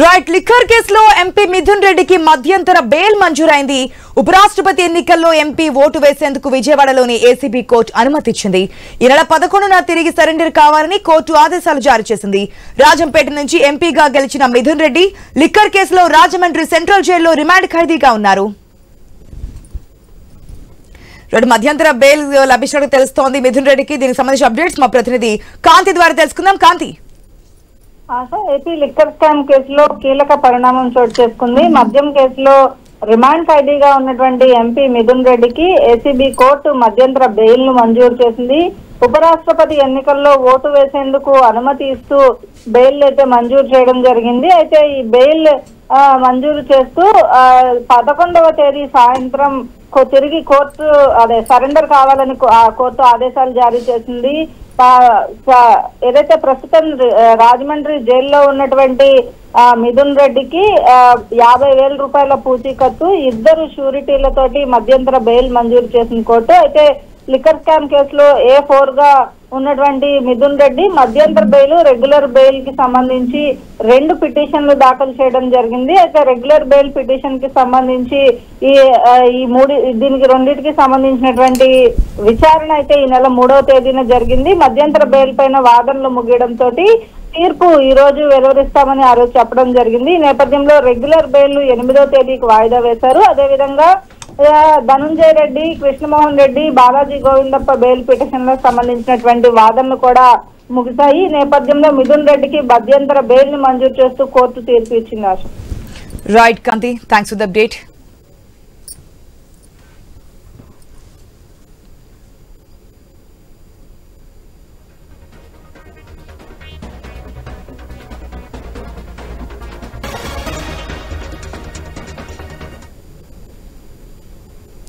Right liquor కేసులో MP Mithun రెడ్డికి మధ్యంతర బెయిల్ మంజూరైంది. ఉపరాష్ట్రపతి ఎన్నికల్లో ఎంపీ ఓటు వేసేందుకు విజయవాడలోని ఏసీబీ కోర్టు అనుమతిచ్చింది. ఈ నెల 11న తిరిగి సరెండర్ కావాలని కోర్టు ఆదేశాలు జారీ చేసింది. రాజంపేట నుంచి ఎంపీగా గెలిచిన మిథున్ రెడ్డి లిక్కర్ కేసులో రాజమండ్రి సెంట్రల్ జైల్లో రిమాండ్ ఖైదీగా ఉన్నారు. మధ్యంతర బెయిల్ లభించినట్టు తెలుస్తోంది మిథున్ రెడ్డికి. దీనికి సంబంధించిన అప్డేట్స్ మా ప్రతినిధి కాంతి ద్వారా తెలుసుకుందాం. కాంతి, ఏపీ లిక్కర్ స్కామ్ కేసులో కీలక పరిణామం చోటు చేసుకుంది. మద్యం కేసులో రిమాండ్ ఖైదీగా ఉన్నటువంటి ఎంపీ మిథున్ రెడ్డికి ఏసీబీ కోర్టు మధ్యంతర బెయిల్ ను మంజూరు చేసింది. ఉపరాష్ట్రపతి ఎన్నికల్లో ఓటు వేసేందుకు అనుమతి ఇస్తూ బెయిల్ అయితే మంజూరు చేయడం జరిగింది. అయితే ఈ బెయిల్ మంజూరు చేస్తూ 11వ తేదీ సాయంత్రం తిరిగి కోర్టు సరెండర్ కావాలని కోర్టు ఆదేశాలు జారీ చేసింది. ఏదైతే ప్రస్తుతం రాజమండ్రి జైల్లో ఉన్నటువంటి మిథున్ రెడ్డికి 50,000 రూపాయల పూచీకత్తు, 2 షూరిటీలతోటి మధ్యంతర బెయిల్ మంజూరు చేసిన కోర్టు. అయితే లిక్కర్ స్కామ్ కేసులో A4 గా ఉన్నటువంటి మిథున్ రెడ్డి మధ్యంతర బెయిల్, రెగ్యులర్ బెయిల్ కి సంబంధించి 2 పిటిషన్లు దాఖలు చేయడం జరిగింది. అయితే రెగ్యులర్ బెయిల్ పిటిషన్ కి సంబంధించి దీనికి రెండింటికి సంబంధించినటువంటి విచారణ అయితే ఈ నెల 3వ తేదీన జరిగింది. మధ్యంతర బెయిల్ పైన వాదనలు ముగియడంతో తీర్పు ఈ రోజు వెలువరిస్తామని ఆ రోజు చెప్పడం జరిగింది. ఈ నేపథ్యంలో రెగ్యులర్ బెయిల్ 8వ తేదీకి వాయిదా వేశారు. అదేవిధంగా ధనుంజయ రెడ్డి, కృష్ణమోహన్ రెడ్డి, బాలాజీ గోవిందప్ప బెయిల్ పిటిషన్లకు సంబంధించినటువంటి వాదనలు కూడా ముగిశాయి. ఈ నేపథ్యంలో మిథున్ రెడ్డికి మధ్యంతర బెయిల్ ని మంజూరు చేస్తూ కోర్టు తీర్పు ఇచ్చింది. Right Kanthi, thanks for the update.